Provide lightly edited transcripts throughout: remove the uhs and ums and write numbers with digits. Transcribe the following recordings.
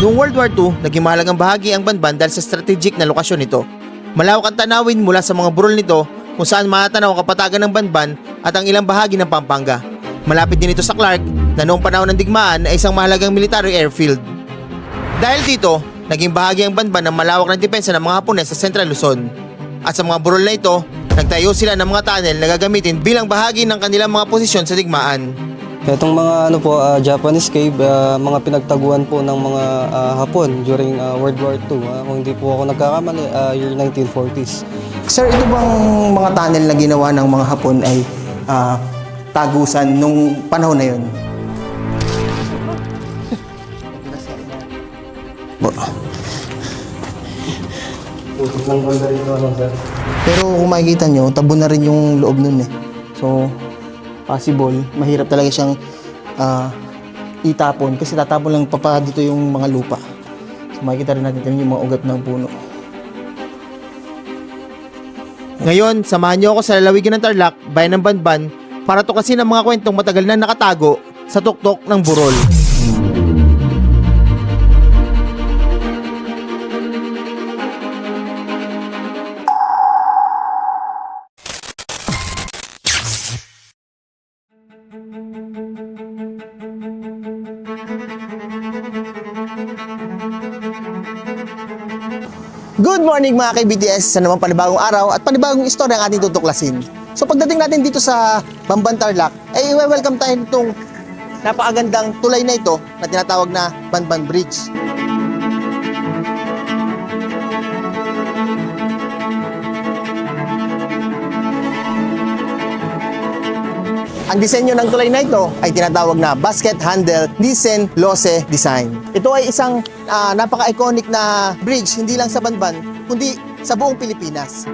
Noong World War II, naging mahalagang bahagi ang Banban dahil sa strategic na lokasyon nito. Malawak ang tanawin mula sa mga burol nito kung saan matanaw ang kapatagan ng Banban at ang ilang bahagi ng Pampanga. Malapit din ito sa Clark na noong panahon ng digmaan ay isang mahalagang military airfield. Dahil dito, naging bahagi ang Banban ng malawak na depensa ng mga Hapones sa Central Luzon. At sa mga burol na ito, nagtayo sila ng mga tunnel na gagamitin bilang bahagi ng kanilang mga posisyon sa digmaan. Itong mga Japanese cave, mga pinagtaguan po ng mga Hapon during World War II. Kung hindi po ako nagkakamali, year 1940s. Sir, ito bang mga tunnel na ginawa ng mga Hapon ay tagusan nung panahon na yun? Pero kung makikita nyo, tabo na rin yung loob nun eh. So, possible, mahirap talaga siyang itapon kasi tatapon lang pa dito yung mga lupa. So, makikita rin natin yung mga ugat ng puno. Ngayon, samahan niyo ako sa lalawigan ng Tarlac, bayan ng Banban, para tuklasin ang mga kwentong matagal na nakatago sa tuktok ng burol. Good morning mga ka-BTS! Sa naman panibagong araw at panibagong istorya ang ating tutuklasin. So pagdating natin dito sa Banban Tarlac, ay i-welcome tayo nitong napakagandang tulay na ito na tinatawag na Banban Bridge. Ang disenyo ng tulay na ito ay tinatawag na Basket Handle Nissen Lose Design. Ito ay isang napaka-iconic na bridge hindi lang sa Banban, kundi sa buong Pilipinas.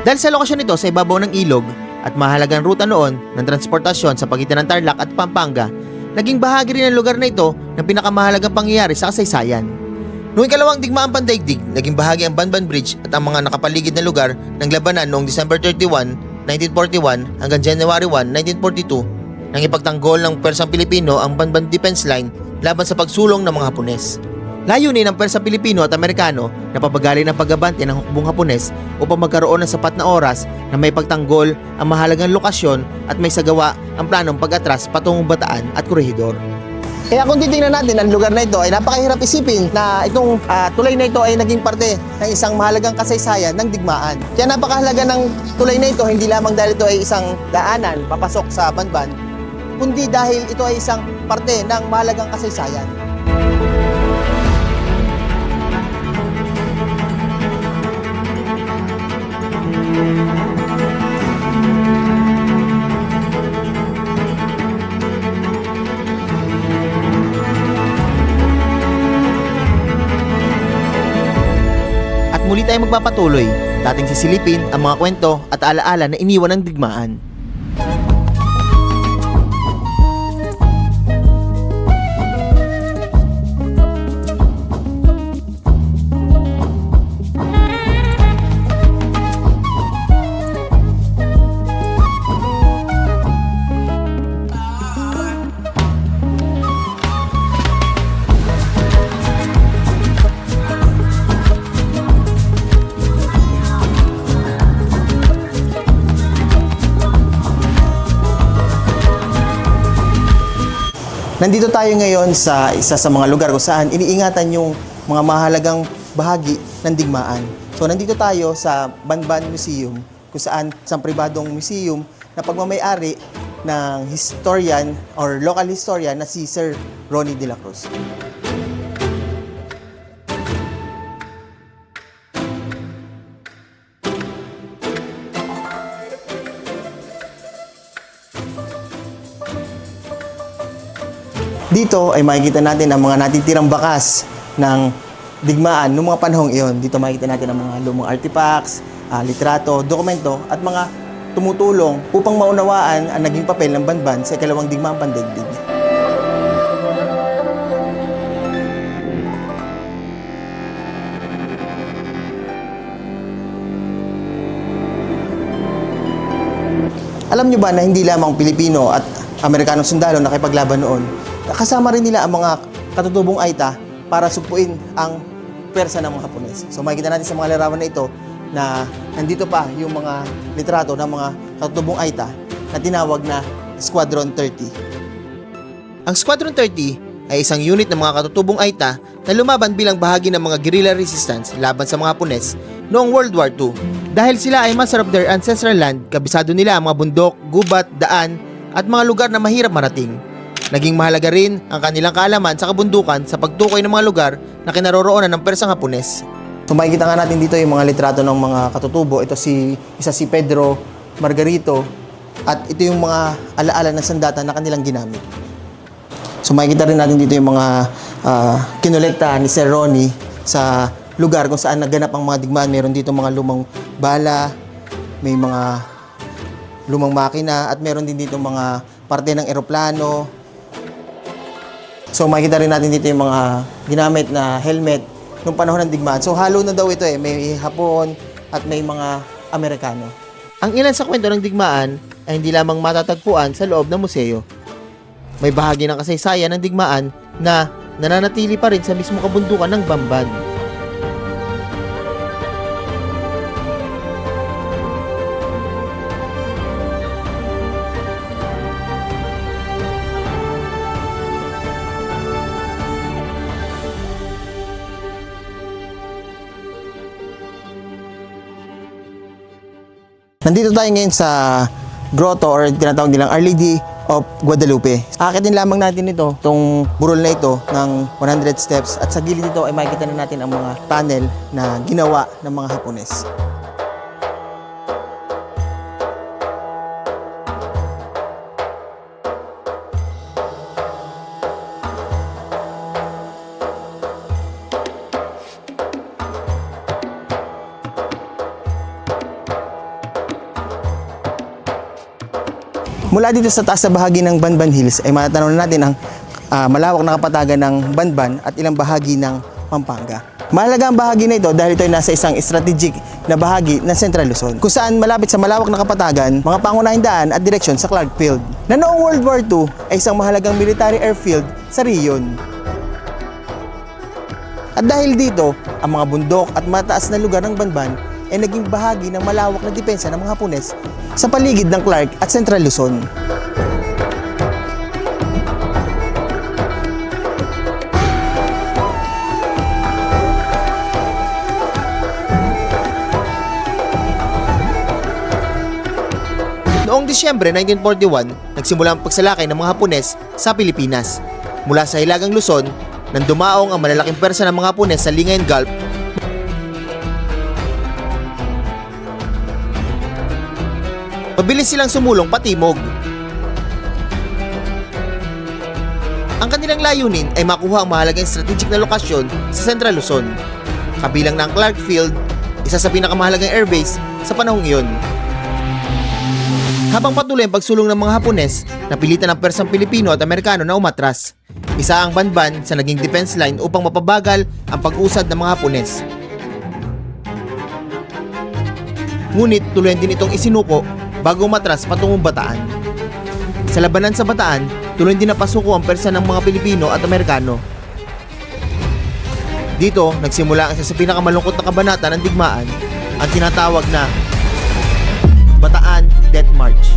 Dahil sa lokasyon nito sa ibabaw ng ilog at mahalagang ruta noon ng transportasyon sa pagitan ng Tarlac at Pampanga, naging bahagi rin ang lugar na ito ng pinakamahalagang pangyayari sa kasaysayan. Noong ikalawang digmaang pandaigdig, naging bahagi ang Banban Bridge at ang mga nakapaligid na lugar ng labanan noong December 31, 1941 hanggang January 1, 1942 nang ipagtanggol ng Pwersang Pilipino ang Banban Defense Line laban sa pagsulong ng mga Hapones. Layunin ng Pwersang Pilipino at Amerikano na pabagalin ang paggabante ng hukbong Hapones upang magkaroon ng sapat na oras na may pagtanggol ang mahalagang lokasyon at may sagawa ang planong pag-atras patungong Bataan at Corregidor. Kaya kung titingnan natin ang lugar na ito ay napakahirap isipin na itong tulay na ito ay naging parte ng isang mahalagang kasaysayan ng digmaan. Kaya napakahalaga ng tulay na ito hindi lamang dahil ito ay isang daanan papasok sa Banban, kundi dahil ito ay isang parte ng mahalagang kasaysayan. At muli tayong magpapatuloy, dating sisilipin ang mga kwento at alaala na iniwan ng digmaan. Nandito tayo ngayon sa isa sa mga lugar kung saan iniingatan yung mga mahalagang bahagi ng digmaan. So nandito tayo sa Banban Museum kung saan isang pribadong museum na pagmamay-ari ng historian or local historian na si Sir Ronnie De La Cruz. Dito ay makikita natin ang mga natitirang bakas ng digmaan noong mga panahong iyon. Dito makikita natin ang mga lumang artifacts, litrato, dokumento at mga tumutulong upang maunawaan ang naging papel ng Banban sa ikalawang digmaang pandaigdig. Alam nyo ba na hindi lamang Pilipino at Amerikanong sundalo nakipaglaban noon? Kasama rin nila ang mga katutubong Aita para supuin ang pwersa ng mga Hapones. So makikita natin sa mga larawan na ito na nandito pa yung mga litrato ng mga katutubong Aita na tinawag na Squadron 30. Ang Squadron 30 ay isang unit ng mga katutubong Aita na lumaban bilang bahagi ng mga guerrilla resistance laban sa mga Hapones noong World War II. Dahil sila ay master of their ancestral land, kabisado nila ang mga bundok, gubat, daan at mga lugar na mahirap marating. Naging mahalaga rin ang kanilang kaalaman sa kabundukan sa pagtukoy ng mga lugar na kinaroroonan ng persang Hapones. So makikita nga natin dito yung mga litrato ng mga katutubo. Ito isa si Pedro Margarito at ito yung mga alaala ng sandata na kanilang ginamit. So makikita rin natin dito yung mga kinolekta ni Sir Ronnie sa lugar kung saan naganap ang mga digmaan. Meron dito mga lumang bala, may mga lumang makina at meron din dito mga parte ng eroplano. So makikita rin natin dito yung mga ginamit na helmet nung panahon ng digmaan. So halo na daw ito may Hapon at may mga Amerikano. Ang ilan sa kwento ng digmaan ay hindi lamang matatagpuan sa loob ng museo. May bahagi ng kasaysayan ng digmaan na nananatili pa rin sa mismong kabundukan ng Bamban. Nandito tayo ngayon sa grotto or tinatawag nilang Our Lady of Guadalupe. Akitin lamang natin ito, itong burol na ito ng 100 steps at sa gilid nito ay makikita na natin ang mga tunnel na ginawa ng mga Hapones. Mula dito sa taas na bahagi ng Banban Hills ay matatanaw natin ang malawak na kapatagan ng Banban at ilang bahagi ng Pampanga. Mahalaga ang bahagi na ito dahil ito ay nasa isang strategic na bahagi ng Central Luzon kung saan malapit sa malawak na kapatagan, mga pangunahing daan at direksyon sa Clark Field na noong World War II ay isang mahalagang military airfield sa riyon. At dahil dito, ang mga bundok at mataas na lugar ng Banban ay naging bahagi ng malawak na depensa ng mga Hapones sa paligid ng Clark at Central Luzon. Noong Disyembre 1941, nagsimula ang pagsalakay ng mga Hapones sa Pilipinas. Mula sa Hilagang Luzon, nang dumaong ang malalaking persa ng mga Hapones sa Lingayen Gulf, mabilis silang sumulong patimog. Ang kanilang layunin ay makuha ang mahalagang strategic na lokasyon sa Central Luzon, kabilang ng Clark Field, isa sa pinakamahalagang airbase sa panahong iyon. Habang patuloy ang pagsulong ng mga Hapones, napilitan ng persang Pilipino at Amerikano na umatras. Isa ang Banban sa naging defense line upang mapabagal ang pag-usad ng mga Hapones. Ngunit tuluyan din itong isinuko bago umatras patungong Bataan. Sa labanan sa Bataan, tuloy din napasuko ang persa ng mga Pilipino at Amerikano. Dito, nagsimula ang isa sa pinakamalungkot na kabanata ng digmaan, ang tinatawag na Bataan Death March.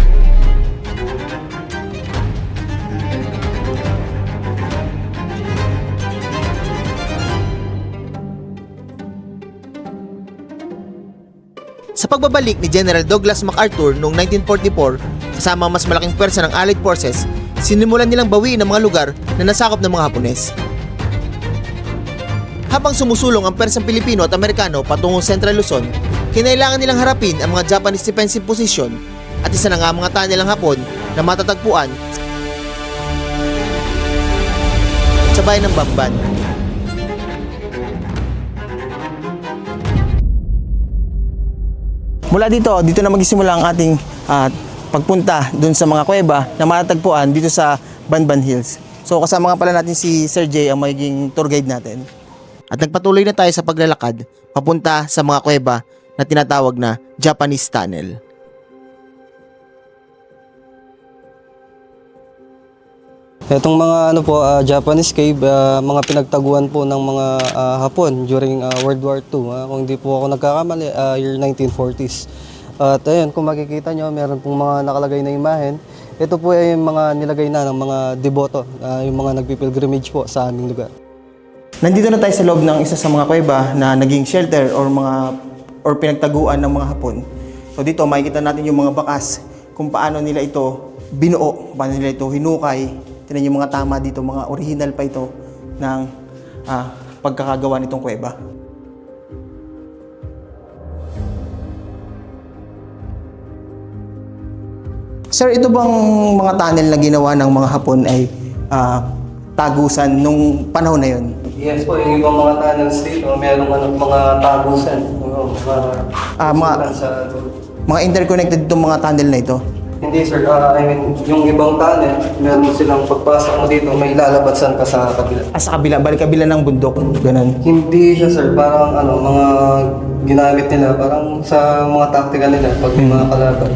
Sa pagbabalik ni General Douglas MacArthur noong 1944, kasama ang mas malaking pwersa ng Allied Forces, sinimulan nilang bawiin ang mga lugar na nasakop ng mga Hapones. Habang sumusulong ang persang Pilipino at Amerikano patungong Central Luzon, kinailangan nilang harapin ang mga Japanese defensive position at isa na nga ang mga tunnel ng Hapon na matatagpuan sa bayan ng Bamban. Mula dito na magsisimula ang ating pagpunta dun sa mga kuweba na matatagpuan dito sa Banban Hills. So kasama nga pala natin si Sir Jay, ang magiging tour guide natin. At nagpatuloy na tayo sa paglalakad papunta sa mga kuweba na tinatawag na Japanese Tunnel. Itong mga Japanese cave, mga pinagtaguan po ng mga Hapon during World War II. Kung hindi po ako nagkakamali, year 1940s. At ayun, kung makikita nyo, meron pong mga nakalagay na imahen. Ito po ay mga nilagay na ng mga deboto, yung mga nagpipilgrimage po sa aming lugar. Nandito na tayo sa loob ng isa sa mga kuweba na naging shelter or pinagtaguan ng mga Hapon. So dito makikita natin yung mga bakas kung paano nila ito binuo, paano nila ito hinukay. Tingnan yung mga tama dito, mga original pa ito ng pagkakagawa nitong kuweba. Sir, ito bang mga tunnel na ginawa ng mga Hapon ay tagusan nung panahon na yon? Yes po, yung ibang mga tunnels dito, merong mga tagusan. Mga interconnected itong mga tunnel na ito? Hindi sir, yung ibang tunnel, meron silang pagpasok mo dito, may lalabadsan ka sa kabila. Sa kabila, balik kabila ng bundok, ganun. Hindi siya sir, parang mga ginamit nila, parang sa mga taktika nila pag may mga kalaban.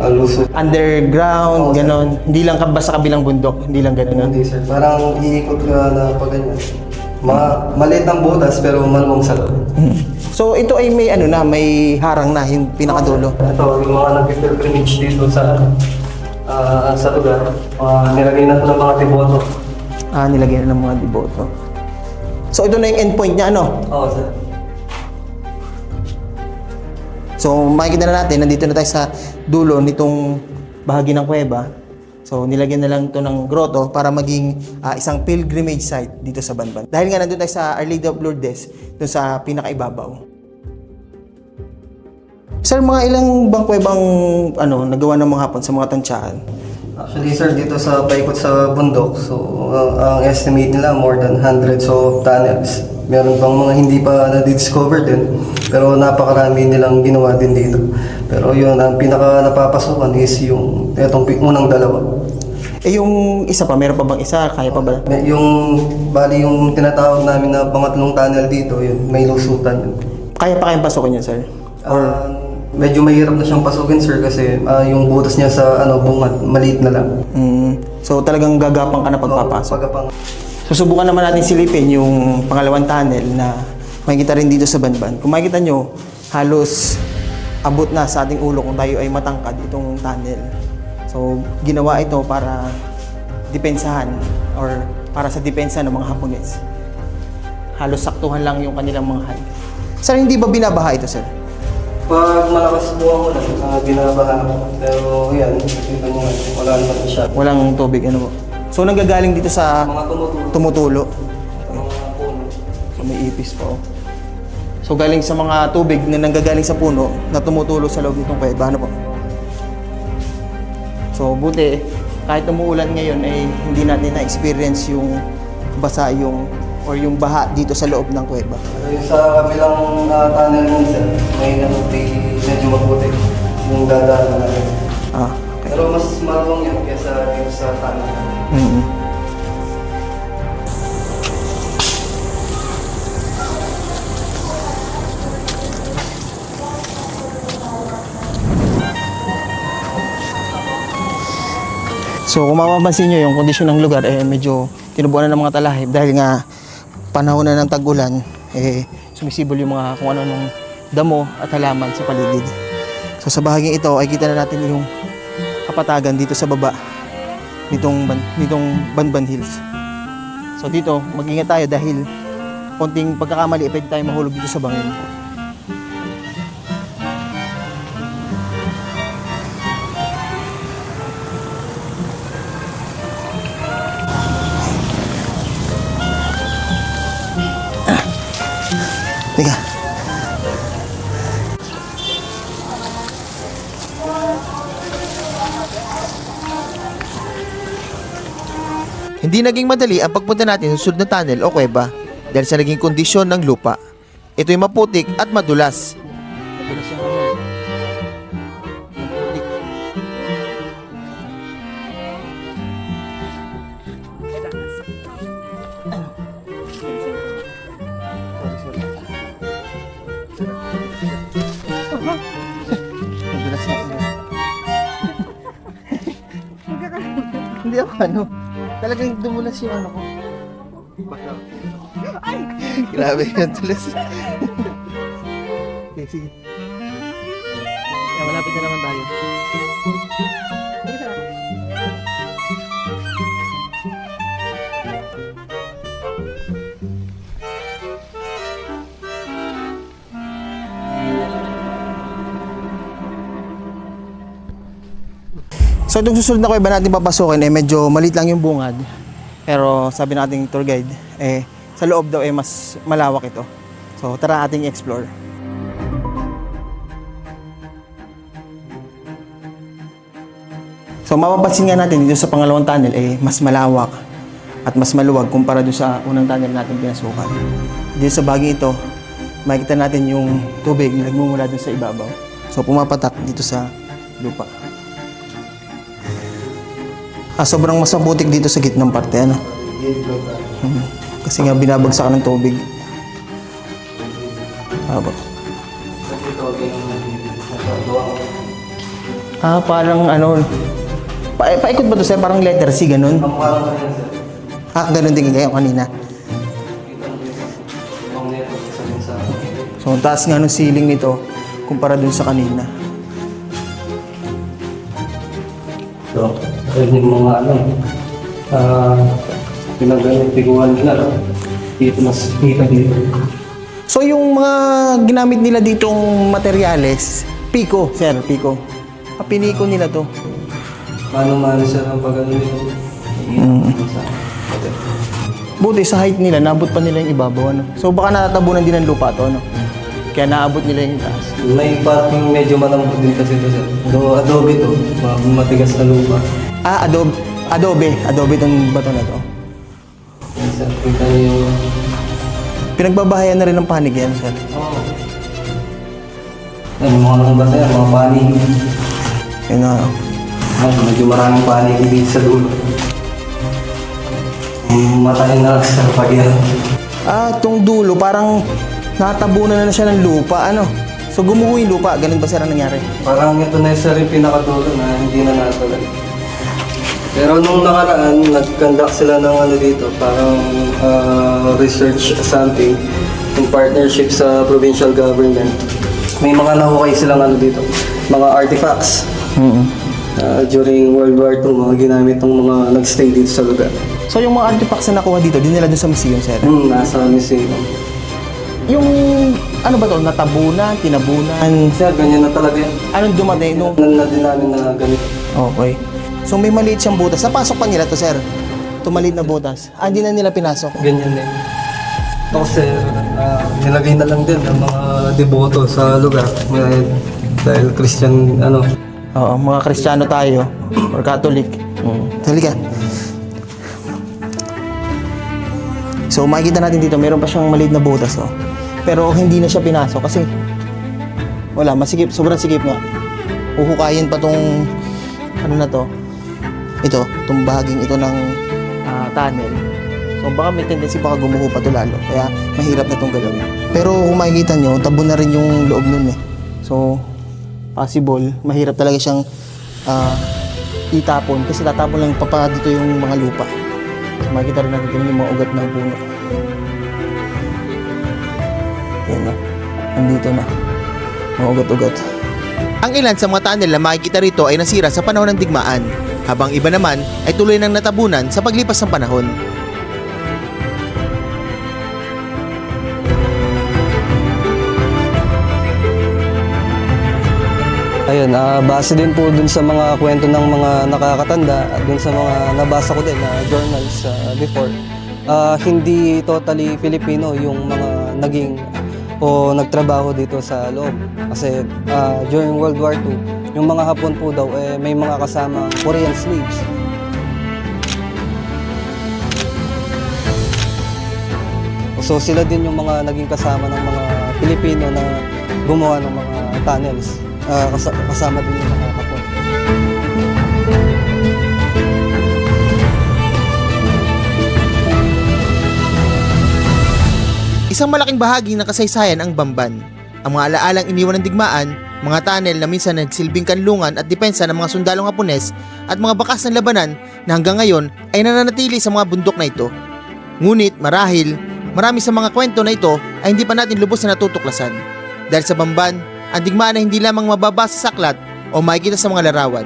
Lusot. Underground, ganun. Hindi lang basta kabilang bundok, hindi lang ganun. Hindi sir, parang iikot ka na pag ganyan. Maliit ang butas pero maluwang sa loob. So ito ay may may harang na yung pinakadulo. Ito, yung mga nag-pilgrimage dito sa lugar, nilagay na ito ng mga deboto. Nilagyan na ng mga deboto. So ito na yung endpoint niya, Oo sir. So makikita na natin, nandito na tayo sa dulo nitong bahagi ng kuweba. So nilagyan na lang ito ng grotto para maging isang pilgrimage site dito sa Banban. Dahil nga nandun tayo sa Our Lady of Lourdes, doon sa pinakaibabaw. Sir, mga ilang bang kuwebang nagawa ng mga Hapon sa mga tansyahan? Actually sir, dito sa paikot sa bundok, so ang estimate nila more than hundreds of tunnels. Meron pang mga hindi pa na-discover din, pero napakarami nilang ginawa din dito. Pero yun, ang pinaka napapasukan is yung etong unang dalawa. Yung isa pa, meron pa bang isa? Kaya pa ba? Yung tinatawag namin na pangatlong tunnel dito, yun, may lusutan. Kaya pa kayong pasukin yun, sir? Medyo mahirap na siyang pasukin sir kasi yung butas niya sa bungat, maliit na lang. So talagang gagapang ka na pagpapasok? Pagapang. Susubukan naman natin silipin yung pangalawang tunnel na makikita rin dito sa Banban. Kung makikita nyo, halos abot na sa ating ulo kung tayo ay matangkad itong tunnel. So ginawa ito para depensahan or para sa depensa ng mga Hapones. Halos saktuhan lang yung kanilang mga height. Sir, hindi ba binabaha ito, sir? Pag malakas po ako lang, binabahan ako. Pero yan, nakikita nyo nga, wala naman siya. Walang tubig, po. So nanggagaling dito sa Mga tumutulo. mga puno. So may ipis pa, So galing sa mga tubig na nanggagaling sa puno na tumutulo sa loob nitong kuweba, po. So buti, kahit umuulan ngayon ay hindi natin na-experience yung basa or yung baha dito sa loob ng kuweba. Yung sa kabilang tunnel nun sir, may medyo mabuti yung dadaan natin. Okay. Pero mas maluwang yan kaysa yung sa tunnel. So kung mapapansin nyo yung kondisyon ng lugar, medyo tinubuan na ng mga talahib dahil nga panahon na ng tag-ulan, sumisibol yung mga kung ano-anong damo at halaman sa paligid. So sa bahaging ito ay kita na natin yung kapatagan dito sa baba nitong Banban Hills. So dito mag-ingat tayo dahil konting pagkakamali pwede tayo mahulog dito sa bangin. Teka. Hindi naging madali ang pagpunta natin sa susunod na tunnel o kuweba dahil sa naging kondisyon ng lupa. Ito'y maputik at madulas. Hindi ako Talagang dumulas yung ano ko. Ay! Grabe yun, tulas. Okay, sige. Malapit na naman tayo. So itong susunod na kuweba natin papasukin medyo maliit lang yung bungad. Pero sabi ng ating tour guide sa loob daw mas malawak ito. So tara ating explore. So mapapansin nga natin dito sa pangalawang tunnel mas malawak at mas maluwag kumpara doon sa unang tunnel natin pinasukan. Dito sa bahagi ito, makikita natin yung tubig na nagmumula doon sa ibabaw. So pumapatak dito sa lupa. Sobrang mas mabutik dito sa gitnang parte, ano? Kasi nga binabagsak ng tubig. Parang ano, paikot ba to sir? Parang letter C, ganun? Ganun din kayo kanina. So, ang taas nga ng ceiling nito kumpara dun sa kanina. So, yung mga pinag-tiguan nila, dito mas kita dito. So, yung mga ginamit nila ditong materyales, piko, sir, piko. Piniko nila to. Mano-mano siya ng pag-ano nito. Buti sa height nila, naabot pa nila yung ibabaw, ano? So, baka natatabunan din ng lupa to, ano? Kaya naabot nila yung taas. May parting medyo malambot din kasi ito sir. Adobe to, matigas na lupa. Adobe tong bato na to. Sir, kita niyo yung... Pinagbabahayan na rin ng panig yan, sir. Oo. Yan, mga ano ba sir, mga panig. Yun na. Medyo maraming panig dito sa dulo. Matayin na sa pagyan. Itong dulo, parang natabunan na siya ng lupa, ano? So, gumuho yung lupa. Ganun ba, sir, ang nangyari? Parang ito na sir yung pinakadulo na hindi na natuloy. Pero nung nakaraan, nag-conduct sila ng ano dito, parang research something in partnership sa provincial government. May mga nahukay silang ano dito, mga artifacts. During World War II, mga ginamit ng mga nag-stay dito sa lugar. So, yung mga artifacts na nakuha dito, dinala doon sa museum, sir? Nasa museum. Yung, ano ba to? Natabunan, tinabunan? Sir, ganyan na talaga yan. Anong dumating? Nung... Na din namin na ganito. Okay. So, may maliit siyang butas. Napasok pa nila to, sir? Ito maliit na butas. Hindi na nila pinasok. Ganyan din. Tapos sir, nilagay na lang din ng mga deboto sa lugar. Dahil Christian, ano. Oo, mga Kristiyano tayo. Or Catholic. Halika. So, makikita natin dito, meron pa siyang maliit na butas, oh. Pero hindi na siya pinasok kasi wala, masikip, sobrang sikip nga. Uhukayin pa tong ano na to. Ito, itong bahaging ito ng tunnel. So, baka may tendency baka gumuho pa to lalo. Kaya, mahirap na itong galawin. Pero kung makikita nyo, tabo na rin yung loob nun eh. So, possible, mahirap talaga siyang itapon. Kasi tatapon lang pa dito yung mga lupa. So, makikita rin natin yung mga ugat ng puno. Yan na. Nandito na. Mga ugat-ugat. Ang ilan sa mga tunnel na makikita rito ay nasira sa panahon ng digmaan, habang iba naman ay tuloy nang natabunan sa paglipas ng panahon. Ayun, base din po dun sa mga kwento ng mga nakakatanda at dun sa mga nabasa ko din na journals before, hindi totally Filipino yung mga naging o nagtrabaho dito sa loob. Kasi during World War II, yung mga Hapon po daw may mga kasamang Korean slaves. So sila din yung mga naging kasama ng mga Pilipino na gumawa ng mga tunnels. Kasama din yung mga Hapon. Isang malaking bahagi ng kasaysayan ang Bamban. Ang mga alaalang iniwan ng digmaan mga tunnel na minsan nagsilbing kanlungan at depensa ng mga sundalong Hapones at mga bakas ng labanan na hanggang ngayon ay nananatili sa mga bundok na ito. Ngunit marahil, marami sa mga kwento na ito ay hindi pa natin lubos na natutuklasan. Dahil sa Bamban, ang digmaan ay hindi lamang mababasa sa aklat o makikita sa mga larawan.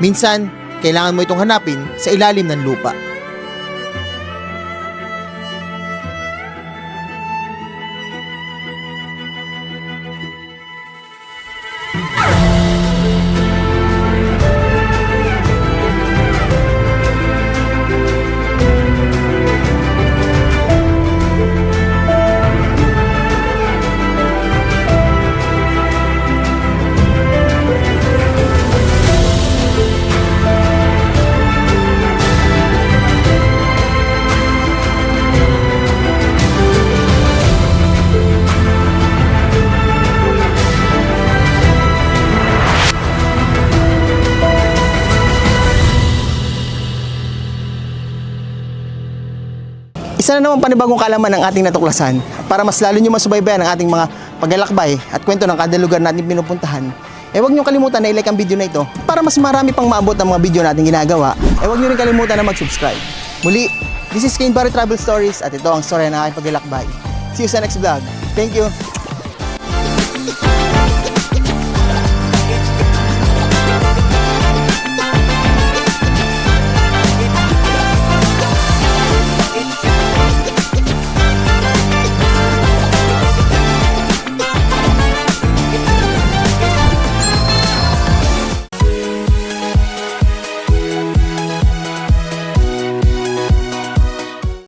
Minsan, kailangan mo itong hanapin sa ilalim ng lupa. Isa na naman panibagong kaalaman ng ating natuklasan para mas lalo nyo masubaybayan ang ating mga paglalakbay at kwento ng kada lugar natin pinupuntahan. Huwag nyo kalimutan na i-like ang video na ito para mas marami pang maabot ang mga video natin ginagawa. Huwag nyo rin kalimutan na mag-subscribe. Muli, this is Kane Barry Travel Stories at ito ang storya ng aking paglalakbay. See you sa next vlog. Thank you!